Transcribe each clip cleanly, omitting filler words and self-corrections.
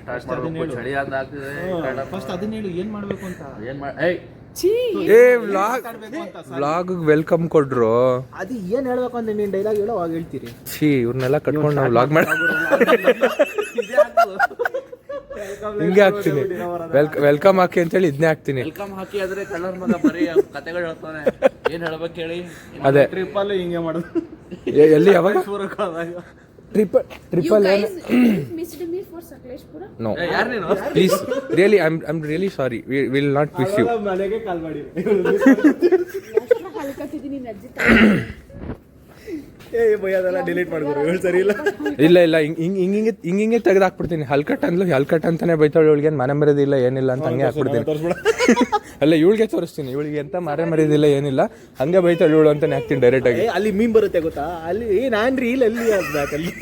Start ಮಾಡಬೇಕು ಚಳಿ ಅಂತ ಆಗ್ತಿದೆ ಫಸ್ಟ್ ಅದನ್ನ ಹೇಳು ಏನು ಮಾಡಬೇಕು ಅಂತ ಏ ವ್ಲಾಗ್ ವೆಲ್ಕಮ್ ಕೊಡ್ರು ಅದು ಏನು ಹೇಳ್ಬೇಕು ಅಂತ ನೀನು ಡೈಲಾಗ್ ಹೇಳೋ ಅವಾಗ ಹೇಳ್ತೀರಿ ಇವ್ರನ್ನೆಲ್ಲ ಕಟ್ಕೊಂಡು ನಾವು ವ್ಲಾಗ್ ಮಾಡಿ ಹಿಂಗೆ ಹಾಕ್ತೀನಿ ವೆಲ್ಕಮ್ ಹಾಕಿ ಅಂತೇಳಿ ಇದನ್ನೇ ಹಾಕ್ತೀನಿ ವೆಲ್ಕಮ್ ಹಾಕಿ ಆದ್ರೆ ಕಲರ್ ಮಗ ಬರೀ ಕತೆಗಳು ಹೇಳ್ತಾನೆ ಏನ್ ಹೇಳ್ಬೇಕು ಹೇಳಿ ಅದೇ ಟ್ರಿಪ್ಪಲ್ಲೂ ಹಿಂಗೆ ಮಾಡೋದು ಎಲ್ಲಿ ಯಾವಾಗ ಟ್ರಿಪಲ್ ನೋ ಯಾರು ನೀನು please really I am really sorry will not wish you ಮನೆಗೆ ಕಾಲ್ ಮಾಡಿ ಏ ಭಯ ಅದೆಲ್ಲ ಡಿಲೀಟ್ ಮಾಡ್ಬೋದು ಹೇಳಿ ಸರಿ ಇಲ್ಲ ಇಲ್ಲ ಹಿಂಗೆ ತೆಗೆದು ಹಾಕ್ಬಿಡ್ತೀನಿ ಹಲ್ಕಟ್ ಅಂತಾನೆ ಬೈತಾಳೆ ಇವಳಿಗೆ ಮನೆ ಮರ್ಯಾದಿಲ್ಲ ಏನಿಲ್ಲ ಅಂತ ಹಂಗೆ ಹಾಕ್ಬಿಡ್ತೀನಿ ಅಲ್ಲ ಇವಳಿಗೆ ತೋರಿಸ್ತೀನಿ ಇವಳಿಗೆ ಅಂತ ಮರೆ ಮರ್ಯಾದಿಲ್ಲ ಏನಿಲ್ಲ ಹಂಗೆ ಬೈತಾಳೆ ಇವಳು ಅಂತಾನೆ ಹಾಕ್ತೀನಿ ಡೈರೆಕ್ಟ್ ಆಗಿ ಅಲ್ಲಿ ಮೀನ್ ಬರುತ್ತೆ ಗೊತ್ತಾ ಅಲ್ಲಿ ನಾನ್ ರೀಲ್ ಅಲ್ಲಿ ಅಲ್ಲಿ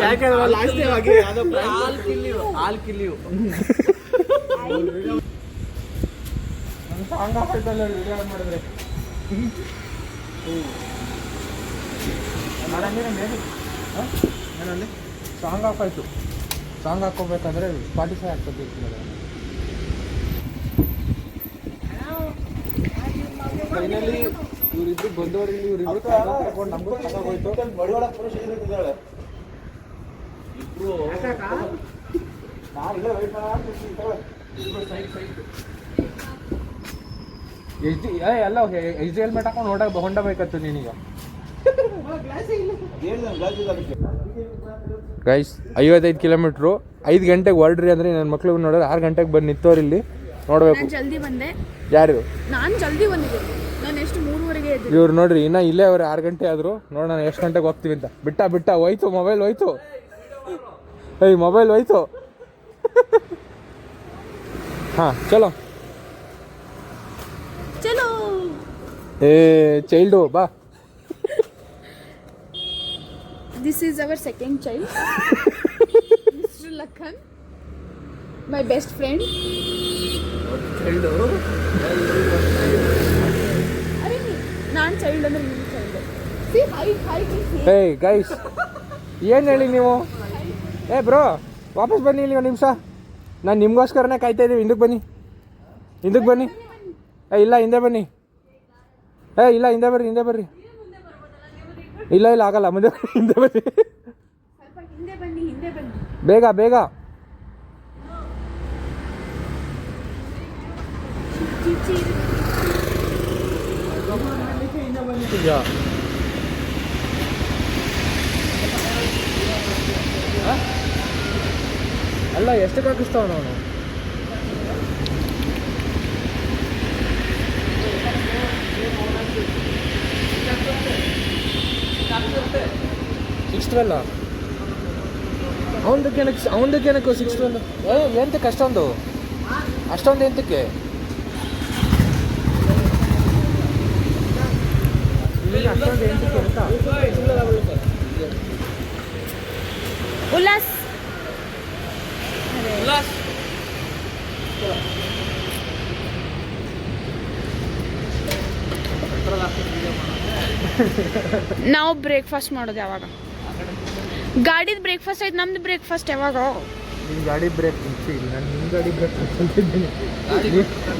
ಯಾಕಂದ್ರೆ ಲಾಸ್ಟ್ ಟೈಮ್ ಆಗಿ ಆಲ್ ಕಿಲ್ಲಿಯು ಸಾಂಗ್ ಹಾಕ್ತಲ್ಲ ವಿಡಿಯೋ ಮಾಡಿದ್ರೆ ಏನಂದ್ರೆ ಸಾಂಗ್ ಹಾಕಾಯ್ತು ಸಾಂಗ್ ಹಾಕೋಬೇಕಾದ್ರೆ ಸ್ಪಾಟಿಫೈ ಹಾಕೋಬೇಕು ಫೈನಲಿ ಇವರಿಬ್ರು ಬಂದವರಿಗೆ ಇವರಿಬ್ರು ತಗೊಂಡು ನಮಗೂ ತಗೋಯ್ತು ಎಲ್ಲ ಎಚ್ ಡಿ ಹೆಲ್ಮೆಟ್ ಹಾಕೊಂಡು ಹೊಂಡಬೇಕತ್ತು ನೀನೀಗ ಗೈಸ್ 55 ಕಿಲೋಮೀಟ್ರು 5 ಗಂಟೆಗೆ ಹೊರಡ್ರಿ ಅಂದರೆ ನನ್ನ ಮಕ್ಳಿಗೆ ನೋಡಿದ್ರೆ 6 ಗಂಟೆಗೆ ಬಂದು ನಿಂತೋರು ಇಲ್ಲಿ ನೋಡಬೇಕು ಜಲ್ದಿ ಬಂದೆ ಯಾರು ನಾನು ಜಲ್ದಿ ಬಂದಿದ್ದೆ ನಾನು ಎಷ್ಟು 3:30ಗೆ ಎದ್ದೆ ಇವ್ರು ನೋಡ್ರಿ ಇನ್ನೂ ಇಲ್ಲೇ ಅವ್ರು 6 ಗಂಟೆ ಆದರು ನೋಡೋಣ ಎಷ್ಟು ಗಂಟೆಗೆ ಹೋಗ್ತೀವಿ ಅಂತ ಬಿಟ್ಟ ಹೋಯ್ತು ಮೊಬೈಲ್ ಹೋಯ್ತು ಮೊಬೈಲ್ ಹೋಯ್ತು ಹಾಂ ಚಲೋ ಚಲೋ ಚೈಲ್ಡು ಬಾ This is our second child, Mr. Lakhan, my best friend. अरे नान child ಅಂದ್ರೆ ನೀನು child. See hi. ಗೈಸ್ ಏನು ಹೇಳಿ ನೀವು ಬ್ರೋ ವಾಪಸ್ ಬನ್ನಿ ಇಲ್ಲಿ ಒಂದು ನಿಮಿಷ ನಾನು ನಿಮಗೋಸ್ಕರನೇ ಕಾಯ್ತಾ ಇದ್ದೀವಿ ಹಿಂದಕ್ಕೆ ಬನ್ನಿ ಇಲ್ಲ ಹಿಂದೆ ಬನ್ನಿ ಇಲ್ಲ ಹಿಂದೆ ಬರ್ರಿ ಇಲ್ಲ ಆಗಲ್ಲ ಮುಂದೆ ಹಿಂದೆ ಬನ್ನಿ ಸ್ವಲ್ಪ ಹಿಂದೆ ಬನ್ನಿ ಬೇಗ ಅಲ್ಲ ಎಷ್ಟಕ್ಕೆ ಹಾಕಿಸ್ತಾವ ಅವನು ಸಿಕ್ಸ್ಟ್ವೆಲ್ಲ ಅವನದಕ್ಕೇನಕ್ಕೆ 612 ಎಂತಕ್ಕೆ ಅಷ್ಟೊಂದು ಎಂತಕ್ಕೆ ಅಷ್ಟೊಂದು ಎಂತಕ್ಕೆ ಅಂತ ಉಲ್ಲಾಸ್ ನಾವು ಬ್ರೇಕ್ಫಾಸ್ಟ್ ಮಾಡೋದು ಯಾವಾಗ ಗಾಡಿದ ಬ್ರೇಕ್ಫಾಸ್ಟ್ ಆಯ್ತು ನಮ್ದು ಬ್ರೇಕ್ಫಾಸ್ಟ್ ಯಾವಾಗ ನಿನ್ನ ಗಾಡಿ ಬ್ರೇಕ್ ನಾನು ನಿನ್ನ ಗಾಡಿ ಬ್ರೇಕ್ಫಾಸ್ಟ್ ಅಂತಿದ್ದೀನಿ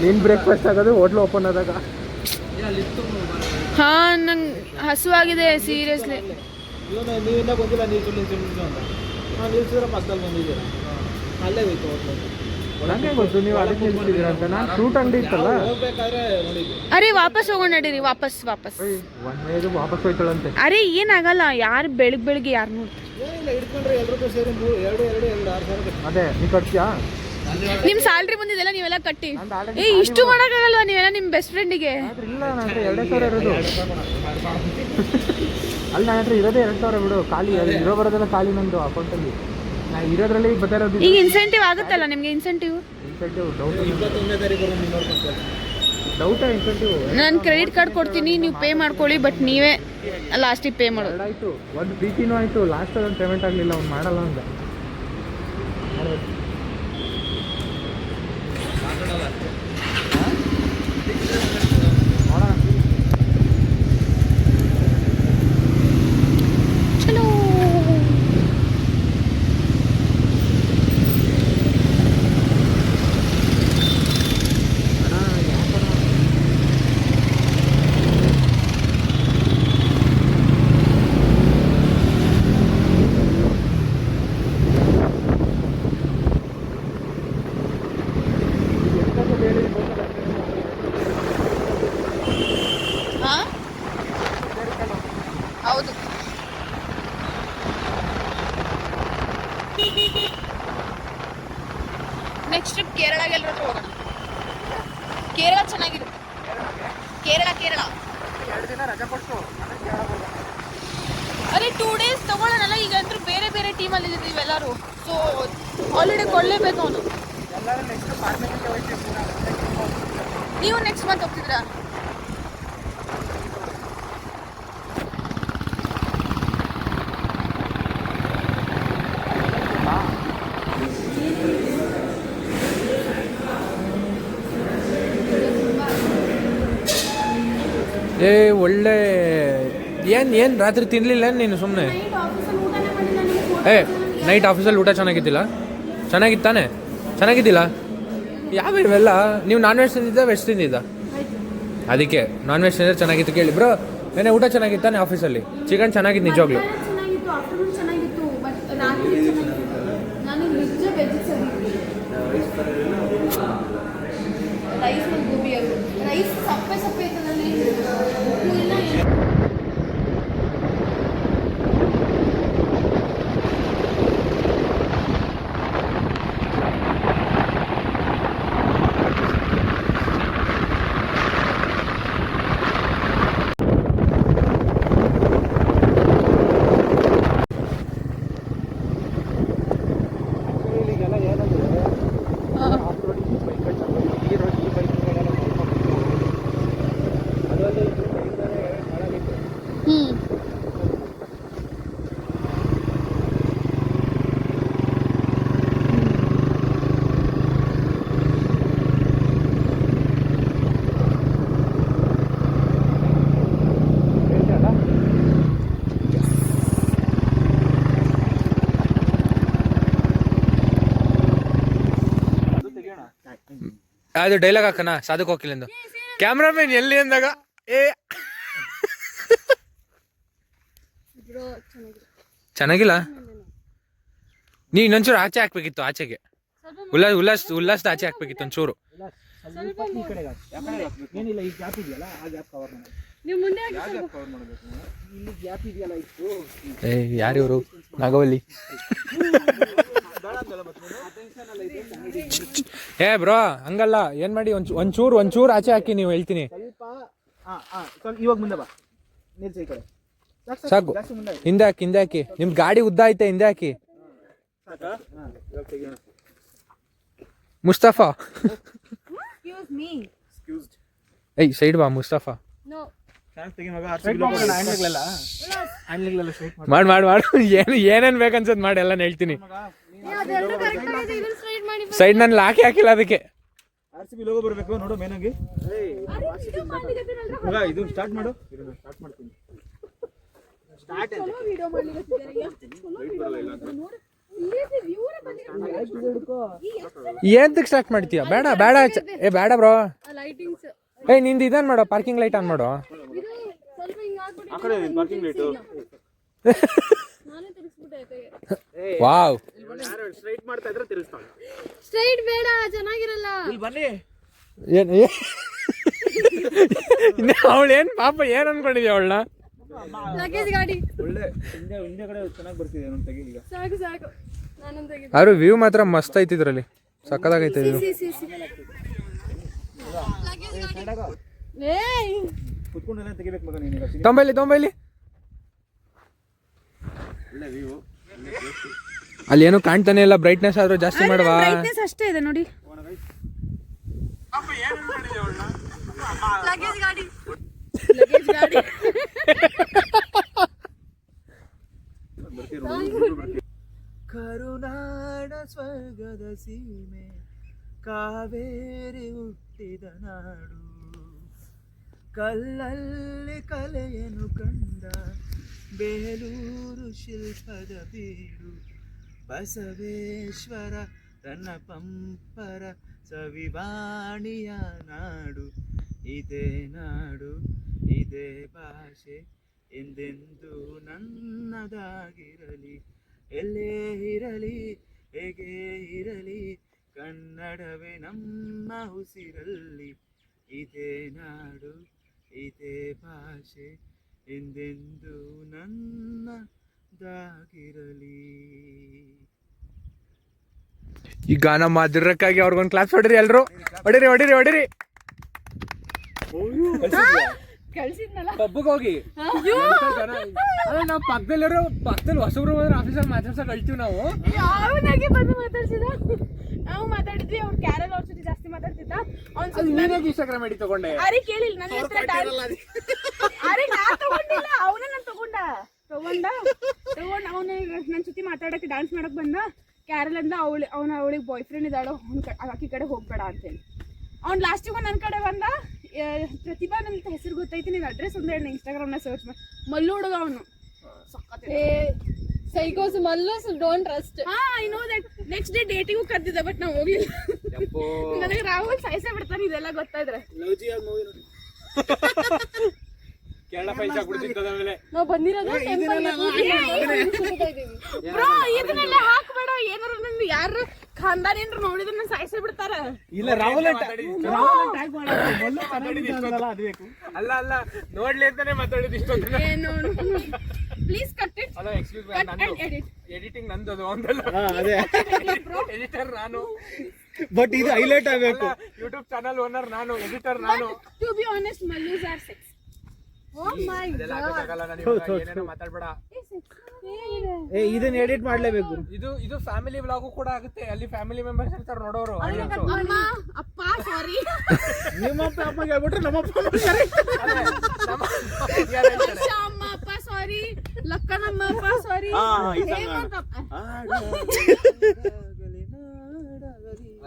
ನೀನು ಬ್ರೇಕ್ಫಾಸ್ಟ್ ಆಗೋದು ಹೋಟ್ಲು ಓಪನ್ ಆದಾಗ ಹಾಂ ನಂಗೆ ಹಸುವಾಗಿದೆ ಸೀರಿಯಸ್ಲಿ ನೀವಿಂದ ಬಂದಿಲ್ಲ ನಾವು ನಿಲ್ಸಿದ್ರೆ ಪಕ್ಕದಲ್ಲಿ ಬಂದಿದ್ದೀರಾ ಅಲ್ಲೇ ಹೋಯ್ತು ಹೋಟ್ಲು ನಂಗೆ ಗೊತ್ತು ನೀವು ಅದಕ್ಕೆ ನಿಲ್ಸಿದ್ದೀರಾ ಅಂತ ನಾನು ಫ್ರೂಟ್ ಅಂಗಡಿ ಇತ್ತಲ್ಲ ಹೋಗ್ಬೇಕಾದ್ರೆ ನೋಡಿದ್ದೆ ಅರೆ ವಾಪಸ್ ಹೋಗೋಣ ನಡೀರಿ ವಾಪಸ್ ವಾಪಸ್ ಹೋಯ್ತಾಳಂತೆ ಅರೆ ಏನಾಗಲ್ಲ ಯಾರು ಬೆಳಿಗ್ಗೆ ಯಾರು ನೋಡ್ತಾರೆ ಏನಿಲ್ಲ ಹಿಡ್ಕೊಂಡ್ರೆ ಎಲ್ರಿಗೂ ಸೇರಿ 2 ಅದೇ ನೀ ಕಟ್ತೀಯಾ ನಿಮ್ಮ ಸ್ಯಾಲ್ರಿ ಬಂದಿದೆಲ್ಲ ನೀವೆಲ್ಲ ಕಟ್ಟಿ ಇಷ್ಟು ಮಾಡೋಕ್ಕಾಗಲ್ವಾ ನೀವೆಲ್ಲ ನಿಮ್ಮ ಬೆಸ್ಟ್ ಫ್ರೆಂಡಿಗೆ ಇಲ್ಲ ನನ್ನ ಹತ್ರ 2,000 ಇರೋದು ಅಲ್ಲಿ ನನ್ನ ಹತ್ರ ಇರೋದೇ 2,000 ಬಿಡು ಖಾಲಿ ಅದು ಇರೋ ಬರೋದೆಲ್ಲ ಖಾಲಿ ನಂದು ಅಕೌಂಟಲ್ಲಿ ನಾನು ಇರೋದ್ರಲ್ಲಿ ಬರ್ತಾ ಇರೋದು ಈಗ ಇನ್ಸೆಂಟಿವ್ ಆಗುತ್ತಲ್ಲ ನಿಮಗೆ ಇನ್ಸೆಂಟಿವ್ ಡೌಟ್ 21ನೇ ತಾರೀಕು ನೀವು ನೋಡ್ಕೊಂತಾರೆ ಡೌಟಾ ಇನ್ಸೆಂಟಿವ್ ನಾನು ಕ್ರೆಡಿಟ್ ಕಾರ್ಡ್ ಕೊಡ್ತೀನಿ ನೀವು ಪೇ ಮಾಡ್ಕೊಳ್ಳಿ ಬಟ್ ನೀವೇ ಲಾಸ್ಟಿಗೆ ಪೇ ಮಾಡೋದು ಆಯಿತು ಒಂದು ಪ್ರೀತಿನೂ ಆಯಿತು ಲಾಸ್ಟ್ ಒಂದು ಪೇಮೆಂಟ್ ಆಗಲಿಲ್ಲ ಅವ್ನು ಮಾಡಲ್ಲ ಅಂದ ಚಲೋ ನೆಕ್ಸ್ಟ್ ಟ್ರಿಪ್ ಕೇರಳಗೆ ಎಲ್ಲಾದ್ರೂ ಹೋಗೋಣ. ಕೇರಳ ಚೆನ್ನಾಗಿರುತ್ತೆ. ಕೇರಳ 2 ದಿನ ರಜೆ ಕೊಟ್ಟು ಅದೇ 2 days ತಗೊಳ್ಳೋಣಲ್ಲ. ಈಗ ಅಂತೂ ಬೇರೆ ಬೇರೆ ಟೀಮಲ್ಲಿ ಇದ್ದೀವಿ ಎಲ್ಲರೂ. ಸೊ ಹಾಲಿಡೇ ಕೊಡಲೇಬೇಕು ಅವನು. ಎಲ್ಲರೂ ನೆಕ್ಸ್ಟ್ ಫಾರ್ಮೇಶನ್ಗೆ ಹೋಗ್ತೀವಿ. ನೀವು ನೆಕ್ಸ್ಟ್ ಮಂತ್ ಹೋಗ್ತಿದ್ರಾ? ಒಳ್ಳೆ ಏನು ರಾತ್ರಿ ತಿನ್ನಲಿಲ್ಲ ನೀನು ಸುಮ್ಮನೆ? ನೈಟ್ ಆಫೀಸಲ್ಲಿ ಊಟ ಚೆನ್ನಾಗಿದ್ದಿಲ್ಲ? ಚೆನ್ನಾಗಿತ್ತಾನೆ? ಚೆನ್ನಾಗಿದ್ದಿಲ್ಲ? ಯಾವ ಇವೆಲ್ಲ? ನೀವು ನಾನ್ ವೆಜ್ ತಿಂದಿದ್ದ ವೆಜ್ ತಿಂದಿದ್ದ? ಅದಕ್ಕೆ ನಾನ್ ವೆಜ್ ತಿಂದರೆ ಚೆನ್ನಾಗಿತ್ತು. ಕೇಳಿ ಬ್ರೋ, ಏನೇ ಊಟ ಚೆನ್ನಾಗಿತ್ತಾನೆ ಆಫೀಸಲ್ಲಿ? ಚಿಕನ್ ಚೆನ್ನಾಗಿತ್ತು ನಿಜವಾಗ್ಲು? ಅದು ಡೈಲಾಗ್ ಹಾಕನ ಸಾಧಕ್ ಹೋಗಿಲಿಂದು. ಕ್ಯಾಮ್ರಾಮನ್ ಎಲ್ಲಿ ಅಂದಾಗ ಚೆನ್ನಾಗಿಲ್ಲ. ನೀ ಇನ್ನೊಂಚೂರು ಆಚೆ ಹಾಕ್ಬೇಕಿತ್ತು, ಆಚೆಗೆ ಉಲ್ಲಾಸದ ಆಚೆ ಹಾಕ್ಬೇಕಿತ್ತು ಒಂಚೂರು. ಯಾರಿವರು? ನಾಗವಲ್ಲಿ. ಬ್ರೋ ಹಂಗಲ್ಲ, ಏನ್ ಮಾಡಿ ಒಂಚೂರು ಆಚೆ ಹಾಕಿ, ನೀವು ಹೇಳ್ತೀನಿ. ಇವಾಗ ಮುಂದೆ ಬಾ, ಸಾಕು. ಹಿಂದೆ ಹಾಕಿ. ನಿಮ್ ಗಾಡಿ ಉದ್ದ ಐತೆ, ಹಿಂದೆ ಹಾಕಿ. ಮುಸ್ತಫಾ, ಸೈಡ್ ಬಾ ಮುಸ್ತಫಾ. ಮಾಡು ಏನೇನ್ ಬೇಕನ್ಸದ್ ಮಾಡಿ ಎಲ್ಲ ಹೇಳ್ತೀನಿ. ಸೈಡ್ ನಾನು ಹಾಕಿಲ್ಲ ಅದಕ್ಕೆ. RCB ಲೋಗೋ ಬರಬೇಕು ನೋಡು ಮೇನ್ ಆಗಿ. ಇದು ಸ್ಟಾರ್ಟ್ ಮಾಡು. ಸ್ಟಾರ್ಟ್ ಮಾಡ್ತೀನಿ. ಏಂತಕ್ ಸ್ಟಾರ್ಟ್ ಮಾಡ್ತೀಯ? ಬೇಡ ಬೇಡ ಬ್ರೋ. ನಿಂದು ಇದನ್ ಮಾಡೋ, ಪಾರ್ಕಿಂಗ್ ಲೈಟ್ ಆನ್ ಮಾಡೋ. ವಾವ್, ಸ್ಟ್ರೈಟ್ ಮಾಡ್ತಾ ಇದ್ರೆ ತಿರುಗಿಸ್ತಾಳೆ. ಸ್ಟ್ರೈಟ್ ಬೇಡ, ಚೆನ್ನಾಗಿರಲ್ಲ. ಇಲ್ಲಿ ಬನ್ನಿ. ಅವಳು ಏನ್ ಪಾಪ ಏನ್ ಅನ್ಕೊಂಡಿದ್ಯ ಅವಳನ್ನ? ಲಗೇಜ್ ಗಾಡಿ ಒಳ್ಳೆ ಹಿಂದೆ ಕಡೆ ಚೆನ್ನಾಗಿ ಬರ್ತಿದೆ ನೋಡಿ, ತೆಗಿ ಈಗ. ಸಾಕು ನಾನೊಂದು ತೆಗಿ. ಆದ್ರೂ ವ್ಯೂ ಮಾತ್ರ ಮಸ್ತ್ ಐತಿ ಇದ್ರಲ್ಲಿ, ಸಕ್ಕದಾಗೈತೆ ವ್ಯೂ. ಕುತ್ಕೊಂಡೆಲ್ಲ ತೆಗಿಬೇಕು ಮಗ ನೀನು. ತೊಂಬೈಲಿ ಅಲ್ಲಿ ಏನು ಕಾಣ್ತಾನೆ ಇಲ್ಲ. ಬ್ರೈಟ್ನೆಸ್ ಆದ್ರೂ ಜಾಸ್ತಿ ಮಾಡುವ. ಬ್ರೈಟ್ನೆಸ್ ಅಷ್ಟೇ ಇದೆ ನೋಡಿ. ಲಗೇಜ್ ಗಾಡಿ ಕರುನಾಡ ಸ್ವರ್ಗದ ಸೀಮೆ, ಕಾವೇರಿ ಹುಟ್ಟಿದ ನಾಡು, ಕಲ್ಲಲ್ಲಿ ಕಲೆಯನ್ನು ಕಂಡ ಬೇಲೂರು ಶಿಲ್ಪದ ಬೀಡು, ಬಸವೇಶ್ವರ ತನ್ನ ಪಂಪರ ಸವಿವಾಣಿಯ ನಾಡು. ಇದೇ ನಾಡು, ಇದೇ ಭಾಷೆ ಎಂದೆಂದು ನನ್ನದಾಗಿರಲಿ. ಎಲ್ಲೇ ಇರಲಿ, ಹೇಗೆ ಇರಲಿ, ಕನ್ನಡವೇ ನಮ್ಮ ಉಸಿರಲ್ಲಿ. ಇದೇ ನಾಡು, ಇದೇ ಭಾಷೆ ಎಂದೆಂದು ನನ್ನದಾಗಿರಲಿ. ಈ ಗಾನ ಮಾದಿರಕ್ಕಾಗಿ ಅವ್ರಿಗೊಂದು ಕ್ಲಾಸ್ ಹೊಡಿರಿ ಎಲ್ರು. ಹೊಡಿರಿ ಹೊಡಿರಿ ಹೊಡಿರಿ. ಕಳ್ಸಿದ್ನಲ್ಲ ಪಬ್ಬಿಗೆ ಹೋಗಿ ನಾವು ಪಕ್ಕದಲ್ಲಿ ಹೊಸಬ್ರು ಬಂದ್ರೆ ಆಫೀಸಲ್ಲಿ ಮಾತಾಡ್ಸಕ್ ಕಳ್ತೀವಿ ನಾವು. ಅವನಾಗೆ ಬಂದು ಮಾತಾಡ್ಸಿದ. ನಾವು ಮಾತಾಡಿದ್ವಿ. ಅವ್ರು ಕ್ಯಾರಲ್ ಅವ್ರ ಜೊತೆ ಜಾಸ್ತಿ ಮಾತಾಡ್ತಿದ್ದ. ಅವ್ನು ಇನ್ಸ್ಟಾಗ್ರಾಮ್ ಐಡಿ ತಗೊಂಡೆ. ಅರೆ ಕೇಳಿಲ್ಲ ನನ್ನ ಹತ್ರ ಅರೆ ನಾ ತಗೊಂಡಿಲ್ಲ, ಅವನೇ ನಾನು ತಗೊಂಡ ಅವನ ನನ್ನ ಜೊತೆ ಮಾತಾಡಕ್ಕೆ ಡಾನ್ಸ್ ಮಾಡಕ್ ಬಂದ. ಕ್ಯಾರಲ್ ಅಂದ ಅವಳಿಗೆ ಬಾಯ್ ಫ್ರೆಂಡ್ ಇದ್ದಾಳು, ಆಕಿ ಕಡೆ ಹೋಗ್ಬೇಡ ಅಂತೇಳಿ. ಅವ್ನು ಲಾಸ್ಟಿಗೆ ನನ್ನ ಕಡೆ ಬಂದ. ಪ್ರತಿಭಾ ನನ್ನ ಹೆಸರು ಗೊತ್ತೈತಿ, ನಿನ್ನ ಅಡ್ರೆಸ್ ಒಂದು ಹೇಳಿ ಇನ್ಸ್ಟಾಗ್ರಾಮ್ನ ಸರ್ಚ್ ಮಾಡಿ. ಮಲ್ಲು ಹುಡುಗ ಅವನು ಸೈಕೋಸ್ Mallu, don't trust. I know that. Next day ಡೇಟಿಗೂ ಕರ್ದಿದ್ದ, ಬಟ್ ನಾವು ಹೋಗಿಲ್ಲ. ನನಗೆ ರಾಹುಲ್ ಸಾಯಿಸೇ ಬಿಡ್ತಾನೆ ಇದೆಲ್ಲ ಗೊತ್ತಾದ್ರೆ. ನಾವು ಬಂದಿರೋದು ಇದನ್ನೆಲ್ಲ ಹಾಕ್ಬೇಡ. ಏನಾರು ನಂದು ಯಾರು ಖಾನ್ದಾನ್ ಏನ್ರು ನೋಡಿದ್ರೆ ನಾನು ಸಾಯಿಸೇ ಬಿಡ್ತಾರ. ಇಲ್ಲ ರಾಹುಲ್ ಅಲ್ಲ ಅಲ್ಲ ನೋಡ್ಲಿ ಅಂತಾನೆ ಮಾತಾಡಿದ್ ಇಷ್ಟೊಂದು. Please cut it. ಅಲ್ಲ ಎಕ್ಸ್ಕ್ಯೂಸ್ ಮೀ, ಎಡಿಟಿಂಗ್ ನಂದು ಅದು ಒಂದಲ್ಲ. ಎಡಿಟರ್ ನಾನು, ಬಟ್ ಇದು ಹೈಲೈಟ್ ಆಗಬೇಕು. ಯೂಟ್ಯೂಬ್ ಚಾನಲ್ ಓನರ್ ನಾನು, ಎಡಿಟರ್ ನಾನು. To be honest Mallus are sex. Oh my god, ಏನೇನೋ ಮಾತಾಡ್ಬೇಡ. ಇದನ್ನ ಎಡಿಟ್ ಮಾಡ್ಲೇಬೇಕು. ಇದು ಫ್ಯಾಮಿಲಿ ವ್ಲಾಗು ಕೂಡ ಆಗುತ್ತೆ. ಅಲ್ಲಿ ಫ್ಯಾಮಿಲಿ ಮೆಂಬರ್ಸ್ ಇರ್ತಾರೆ ನೋಡೋರು. ಅಮ್ಮ ಅಪ್ಪ ಸಾರಿ. ನಿಮ್ಮ ಅಪ್ಪ ಹೇಳ್ಬಿಟ್ರೆ ನಮ್ಮ ಅಪ್ಪ ಅಮ್ಮ ಅಪ್ಪ ಸಾರಿ, ಲಕ್ಕನಮ್ಮ ಅಪ್ಪ ಸಾರಿ.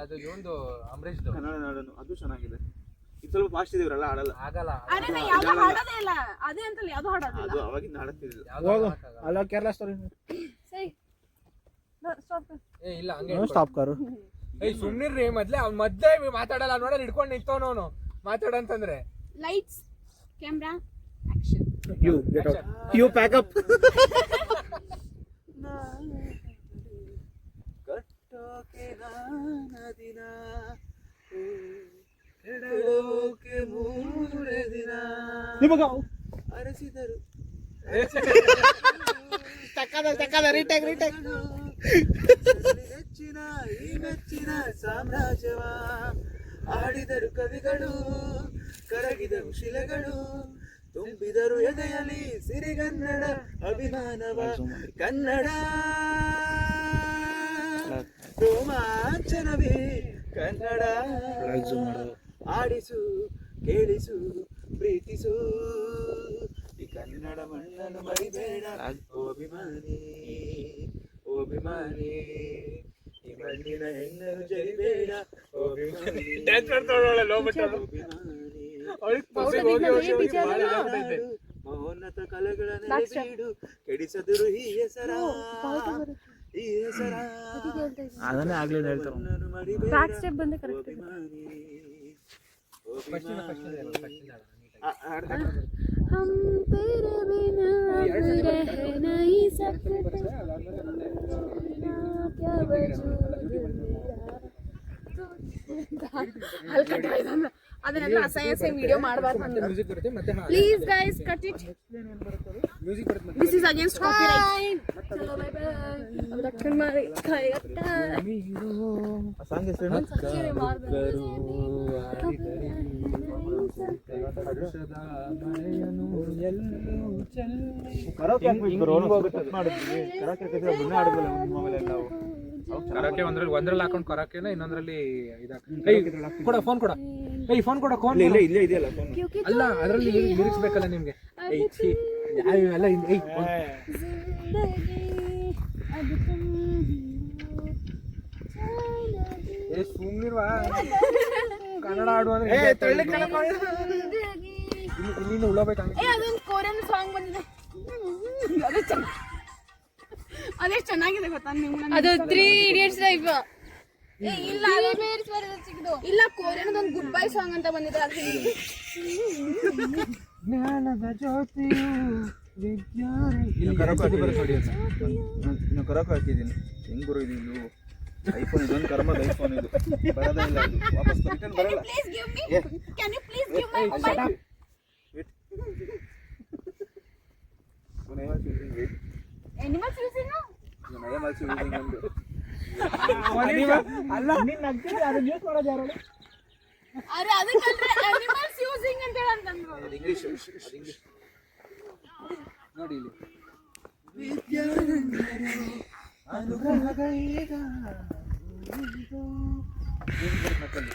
ಅದು ಒಂದು ಅಂಬರೀಶ್ ಕನ್ನಡ ನಾಡನು, ಅದು ಚೆನ್ನಾಗಿದೆ. ಇದು ಸ್ವಲ್ಪ ಫಾಸ್ಟ್ ಇದೀವ್ರಲ್ಲ, ಆಡಲ್ಲ ಆಗಲ್ಲ. ಅರೆ ನಾ ಯಾವ್ದು ಹಾಡೋದೇ ಇಲ್ಲ. ಅದೇ ಅಂತಲ್ಲ ಯಾವ್ದು ಹಾಡೋದಿಲ್ಲ. ಅದು ಅವಾಗಿಂದ ಆಡತ್ತಿಲ್ಲ. ಹೋಗು ಅಲ್ಲ ಕೇರಳ ಸ್ಟೋರಿ. ಸರಿ ಸ್ಟಾಪ್. ಏ ಇಲ್ಲ ಹಂಗೆ ಸ್ಟಾಪ್ ಕಾರು. ಏಯ್ ಸುಮ್ನಿರ್ರಿ. ಮೊದ್ಲೇ ಮಾತಾಡಲ್ಲ ನೋಡಲ್ಲ, ಹಿಡ್ಕೊಂಡು ನಿಂತವನು ಅವನು ಮಾತಾಡಂತಂದ್ರೆ. Lights camera action. You get out, you pack up. ಕಟ್ಟೋಕೆ ನಾನದಿನ ಕೆಡೋಕೆ ಮೂರೇ ದಿನ ನಿಮಗ ಅರಸಿದರು. ತಕ್ಕದ ರೀಟೇಕ್ ಹೆಚ್ಚಿನ ಈ ಮೆಚ್ಚಿನ ಸಾಮ್ರಾಜ್ಯವ ಆಡಿದರು ಕವಿಗಳು, ಕರಗಿದರು ಶಿಲೆಗಳು, ತುಂಬಿದರು ಎದೆಯಲ್ಲಿ ಸಿರಿಗನ್ನಡ ಅಭಿಮಾನವ. ಕನ್ನಡ ರೋಮಾಂಚನವೇ ಕನ್ನಡ. ಆಡಿಸು ಕೇಳಿಸು ಪ್ರೀತಿಸು ಈ ಕನ್ನಡ ಮಣ್ಣನ್ನು ಮರಿಬೇಡ. ಓ ಅಭಿಮಾನಿ ಓ ಅಭಿಮಾನಿ, ಈ ಮಣ್ಣಿನ ಹೆಣ್ಣನ್ನು ಜರಿಬೇಡ. ಓ ಅಭಿಮಾನಿ ಮಹೋನ್ನತ ಕಲೆಗಳನ್ನು ಬೀಡು, ಕೆಡಿಸದರು ಈ ಹೆಸರ ಈ ಹೆಸರ. ಅದನ್ನೇ ಆಗ್ಲಿಲ್ಲ ಹೇಳ್ತಾರೆ. हम तेरे बिना रह नहीं सकते, क्या वजूद ಅದನ್ನೆಲ್ಲ ಅಸಹ್ಯ ವಿಡಿಯೋ ಮಾಡಬಾರ್ದು. Please guys cut it. This is against copyright. ಚಲೋ ಬೈ ಬೈ. अब दक्षिण मारे खाएगा ಸಾಂಗ್ ಹೆಸರು ಕರಾಕೆ ಒಂದ್ರಲ್ಲಿ ಹಾಕೊಂಡು ಕರಾಕೆನ ಇನ್ನೊಂದ್ರಲ್ಲಿ ಕೊಡ ಫೋನ್ ಕೊಡ. ಏಯ್ ಫೋನ್ ಕೊಡ. ಇಲ್ಲೇ ಇದೆಯಲ್ಲ ಫೋನ್. ಅಲ್ಲ ಅದರಲ್ಲಿ ಲಿರಿಕ್ಸ್ ಬೇಕಲ್ಲ ನಿಮ್ಗೆ. ಎಲ್ಲ ಸುಮ್ನಿರುವ ಕನ್ನಡ ಆಡು ಅಂದ್ರೆ ಇಲ್ಲಿಂದ ಉಳ್ಳಬೇಕು. ಅದೊಂದು ಕೊರಿಯನ್ ಸಾಂಗ್ ಬಂದಿದೆ, ಅದೇ ಚೆನ್ನಾಗಿದೆ ಗೊತ್ತಾ ನಿಮ್ಗೆ? ಅದು 3 Idiots ಟೈಪ್. ಇಲ್ಲ ಇಲ್ಲ, ಕೊರಿಯನ್ ಒಂದು ಗುಡ್ ಬೈ ಸಾಂಗ್ ಅಂತ ಬಂದಿದೆ. ಜ್ಞಾನದ ಜ್ಯೋತಿಯು ಕರಕ ಹಾಕಿದ್ದೀನಿ. ಹೆಂಗ್ ಗುರು ಇದು ಐಫೋನ್, ಇದೊಂದು ಕರ್ಮದ ಐಫೋನ್, ಇದು ಬರೋದೇ ಇಲ್ಲ, ಇದು ವಾಪಸ್ ರಿಟರ್ನ್ ಬರಲ್ಲ. ಅಲ್ಲ ಅರೆ ಅದಕ್ಕಂದ್ರೆ ಅನಿಮಲ್ಸ್ ಯೂಸಿಂಗ್ ಅಂತ ಹೇಳಿ ಅಂತಂದ್ರು. ನೋಡಿ ಇಲ್ಲಿ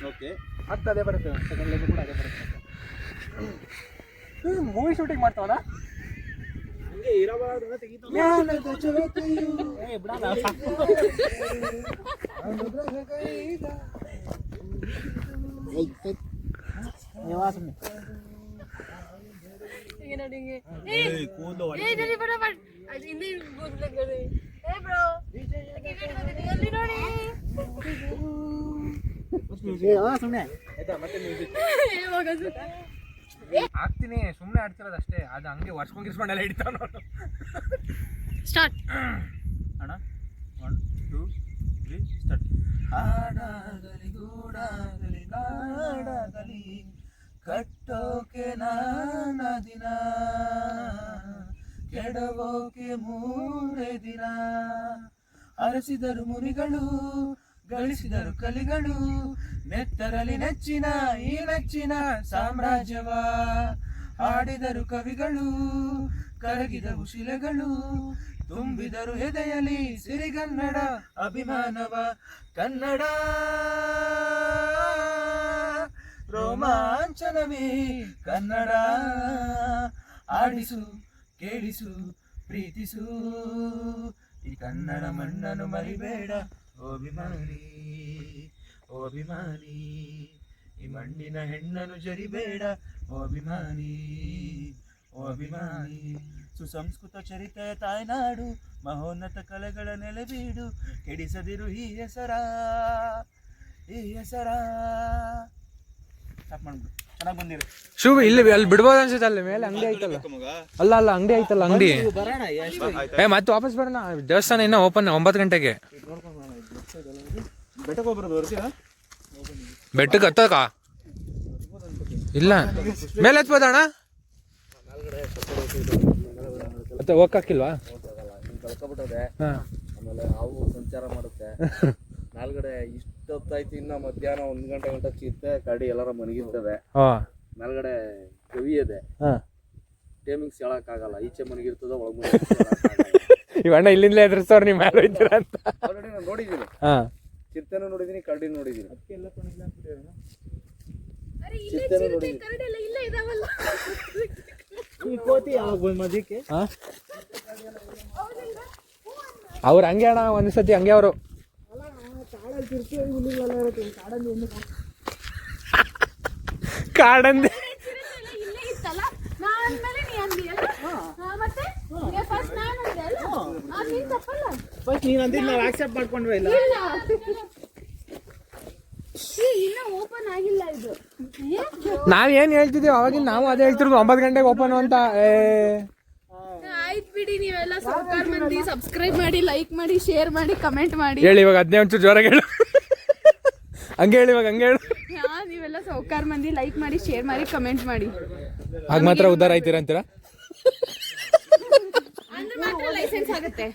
ಓಕೆ ಮತ್ತೆ ಅದೇ ಬರುತ್ತೆ ಸೆಕೆಂಡ್ ಲೈನ್ ಕೂಡ ಅದೇ ಬರುತ್ತೆ. ಮೂವಿ ಶೂಟಿಂಗ್ ಮಾಡ್ತಾವಲ್ಲ ಹಂಗೆ ಇರಬಾರ್ದು ತೆಗಿತಾನೆ. ಈಗ ನೋಡಿ ಹಿಂಗೆ ಜಲ್ದಿ ಬರೋಬರ್ ಅದು ಹಿಂದೆ ಕೂದಲು ಏ ಬ್ರೋ ಅಲ್ಲಿ ನೋಡಿ ಹಾಕ್ತೀನಿ ಸುಮ್ಮನೆ ಆಡ್ತಿರೋದು ಅಷ್ಟೇ. ಅದು ಹಂಗೆ ವರ್ಷಕೊಂಗಿಸ್ಕೊಂಡೆಲ್ಲ ಹಿಡಿತಾವ ನೋಡು. ಸ್ಟಾರ್ಟ್ ಅಣ್ಣ 1 2 3 ಸ್ಟಾರ್ಟ್. ಹಾಡಾಗಲಿ ಗೂಡಾಗಲಿ ನಾಡಾಗಲಿ ಕಟ್ಟೋಕೆ ನಾನ ದಿನ ಕೆಡವೋಕೆ ಮೂರೇ ದಿನ ಅರಸಿದರು ಮುನಿಗಳು ಗಳಿಸಿದರು ಕಲಿಗಳು ನೆತ್ತರಲಿ ನೆಚ್ಚಿನ ಈ ನೆಚ್ಚಿನ ಸಾಮ್ರಾಜ್ಯವ ಆಡಿದರು ಕವಿಗಳು ಕರಗಿದವು ಶಿಲೆಗಳು ತುಂಬಿದರು ಎದೆಯಲಿ ಸಿರಿಗನ್ನಡ ಅಭಿಮಾನವ ಕನ್ನಡ ರೋಮಾಂಚನವೇ ಕನ್ನಡ ಆಡಿಸು ಕೇಳಿಸು ಪ್ರೀತಿಸು ಈ ಕನ್ನಡ ಮಣ್ಣನ್ನು ಮರಿಬೇಡ ಓ ಅಭಿಮಾನಿ ಓ ಅಭಿಮಾನಿ ಈ ಮಣ್ಣಿನ ಹೆಣ್ಣನ್ನು ಜರಿಬೇಡ ಓ ಅಭಿಮಾನಿ ಓ ಅಭಿಮಾನಿ ಸುಸಂಸ್ಕೃತ ಚರಿತೆಯ ತಾಯ್ನಾಡು ಮಹೋನ್ನತ ಕಲೆಗಳ ನೆಲೆಬೀಡು ಕೆಡಿಸದಿರು ಈ ಹೆಸರ ಸ್ಟಾಪ್ ಮಾಡ್ಬಿಡು ಚೆನ್ನಾಗಿ ಬಂದಿರು ಶುಭ ಇಲ್ಲಿ ಅಲ್ಲಿ ಬಿಡ್ಬೋದು ಅನ್ಸುತ್ತೆ. ಅಲ್ಲಿ ಮೇಲೆ ಅಂಗಡಿ ಐತಲ್ಲ. ಅಲ್ಲ ಅಲ್ಲ ಅಂಗಡಿ ಐತಲ್ಲ ಅಂಗಡಿ. ಮತ್ತೆ ವಾಪಸ್ ಬರೋಣ. ದೇವಸ್ಥಾನ ಇನ್ನೂ ಓಪನ್ 9 ಗಂಟೆಗೆ. ಬೆಟ್ಟಕ್ಕೆ ಹೋಗ್ಬರೋದು ಬರ್ತೀರಾ? ಬೆಟ್ಟಕ್ಕೆ ಹತ್ತಕ ಇಲ್ಲ ಮೇಲೆ ಹತ್ಬೋದಣ್ಣ. ಮತ್ತೆ ಹೋಗಕ್ಕಿಲ್ವಾ? ಕಳ್ಕೊಬಿಟ್ಟದೆ. ಆಮೇಲೆ ಹಾವು ಸಂಚಾರ ಮಾಡುತ್ತೆ ಮೇಲ್ಗಡೆ. ಇಷ್ಟೊತ್ತಾಯ್ತು ಇನ್ನ ಮಧ್ಯಾಹ್ನ 1 ಗಂಟೆ ಗಂಟ ಚಿತ್ತೆ ಕಡಿ ಎಲ್ಲಾರ ಮನಗಿರ್ತದೆ. ಮೇಲ್ಗಡೆ ಕವಿ ಇದೆ. ಟೈಮಿಂಗ್ಸ್ ಹೇಳಕ್ಕಾಗಲ್ಲ. ಈಚೆ ಮನಗಿರ್ತದ ಒಳಗ್ ಇವಣ್ಣ ಇಲ್ಲಿಂದಲೇ ಎದುರಿಸೋರು ನೀವು ಮೇಲೆ ಹೋಯ್ತೀರ ಅಂತ ಆಲ್ರೆಡಿ ನಾನು ನೋಡಿದ್ದೀನಿ. ಚಿತ್ತೆನೂ ನೋಡಿದ್ದೀನಿ, ಕರಡಿ ನೋಡಿದ್ದೀನಿ. ಚಿತ್ತೆನೂ ನೋಡಿದ್ದೀನಿ. ಅವ್ರು ಹಂಗೆ ಅಣ್ಣ ಒಂದ್ಸತಿ ಹಂಗೆ ಅವರು ಕಾಡಂದೆ ನೀನು ಅಂದಿದ್ದು ನಾವು ಆಕ್ಸೆಪ್ಟ್ ಮಾಡ್ಕೊಂಡ್ರೆ ಇಲ್ಲ. ಓಪನ್ ಆಗಿಲ್ಲ ಇದು. ನಾವೇನ್ ಹೇಳ್ತಿದ್ದೀವಿ ಅವಾಗಿನ ನಾವು ಅದೇ ಹೇಳ್ತಿರೋದು 9 ಗಂಟೆಗೆ ಓಪನ್ ಅಂತ. ಆಯ್ತು ಬಿಡಿ, ನೀವೆಲ್ಲ ಸಬ್ಸ್ಕ್ರೈಬ್ ಮಾಡಿ, ಸಬ್ಸ್ಕ್ರೈಬ್ ಮಾಡಿ, ಲೈಕ್ ಮಾಡಿ, ಶೇರ್ ಮಾಡಿ, ಕಮೆಂಟ್ ಮಾಡಿ. ಹೇಳಿ ಇವಾಗ 15 ಒಂಚೂರು ಜೋರಾಗಿ ಹೇಳು. ಹಂಗೆ ಹೇಳಿ ಇವಾಗ ಹಂಗೆ ಹೇಳು. ನೀವೆಲ್ಲ ಸೌಕಾರ ಮಂದಿ ಲೈಕ್ ಮಾಡಿ, ಶೇರ್ ಮಾಡಿ, ಕಮೆಂಟ್ ಮಾಡಿ. ಆಗ ಮಾತ್ರ ಉದ್ಧಾರ ಆಯ್ತೀರ ಅಂತೀರಾ? ಅಂದ್ರೆ ಮಾತ್ರ ಲೈಸೆನ್ಸ್ ಆಗುತ್ತೆ.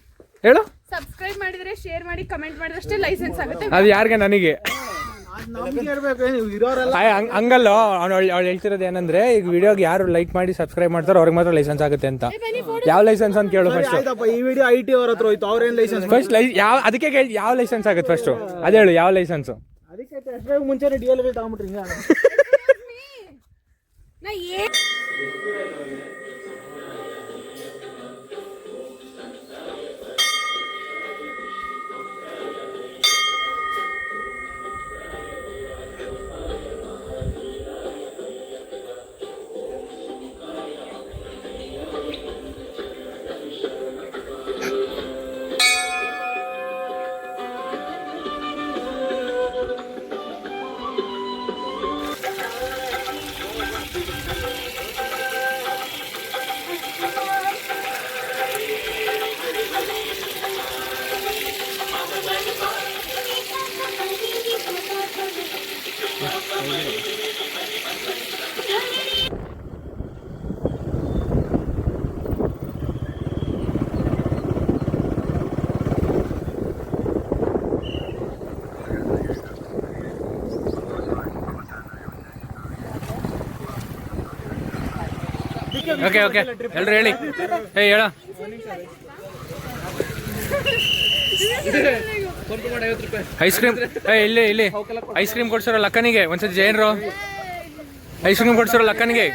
ಹೇಳು. ಸಬ್ಸ್ಕ್ರೈಬ್ ಮಾಡಿದ್ರೆ, ಶೇರ್ ಮಾಡಿ, ಕಮೆಂಟ್ ಮಾಡಿದ್ರೆ ಅಷ್ಟೇ ಲೈಸೆನ್ಸ್ ಆಗುತ್ತೆ. ಅದು ಯಾರಿಗೆ? ನನಗೆ ಹಂಗಲ್ಲ. ಅವಳು ಹೇಳ್ತಿರೋದು ಏನಂದ್ರೆ, ಈಗ ವಿಡಿಯೋಗೆ ಯಾರು ಲೈಕ್ ಮಾಡಿ ಸಬ್ಸ್ಕ್ರೈಬ್ ಮಾಡ್ತಾರೋ ಅವ್ರಿಗೆ ಮಾತ್ರ ಲೈಸೆನ್ಸ್ ಆಗುತ್ತೆ ಅಂತ. ಯಾವ ಲೈಸೆನ್ಸ್ ಅಂತ ಕೇಳು ಫಸ್ಟ್. ಈ ವಿಡಿಯೋ IT ಅವ್ರ ಹತ್ರ ಹೋಯ್ತು, ಅವ್ರೇನ್ ಲೈಸೆನ್ಸ್ ಫಸ್ಟ್ ಯಾವ ಅದಕ್ಕೆ ಯಾವ ಲೈಸೆನ್ಸ್ ಆಗುತ್ತೆ ಫಸ್ಟ್ ಅದೇ ಹೇಳು. ಯಾವ ಲೈಸೆನ್ಸ್? ಅದಕ್ಕೆ ಮುಂಚೆನೆ DL ತಗೊಂಡ್ಬಿಟ್ರಿ ಹಿಂಗ. ಓಕೆ ಓಕೆ ಎಲ್ರು ಹೇಳಿ. ಹೇಳ. ಐಸ್ ಕ್ರೀಮ್ ಇಲ್ಲಿ ಐಸ್ ಕ್ರೀಮ್ ಕೊಡ್ಸಿರೋ ಲಕ್ಕನಿಗೆ ಒಂದ್ಸತಿ ಜೈನ್ರು ಐಸ್ ಕ್ರೀಮ್ ಕೊಡ್ಸಿರೋ ಲಕ್ಕನಿಗೆ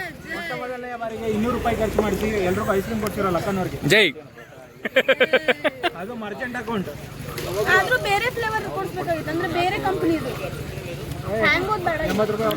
200 ರೂಪಾಯಿ ಖರ್ಚು ಮಾಡಿಸಿ ಎಲ್ರಿಗೂ ಐಸ್ ಕ್ರೀಮ್ ಕೊಡ್ಸಿರೋ ಲಕ್ಕನವ್ರಿಗೆ ಜೈ. ಅದು ಮರ್ಚೆಂಟ್ ಅಕೌಂಟ್. ಆದ್ರೂ ಬೇರೆ ಫ್ಲೇವರ್ ಕೊಡ್ಸ್ಬೇಕಾಗಿತ್ತು, ಅಂದ್ರೆ ಬೇರೆ ಕಂಪ್ನಿದು. ಹ್ಯಾಂಗ್ ಓದ್ ಬೇಡ. 80 ರೂಪಾಯಿ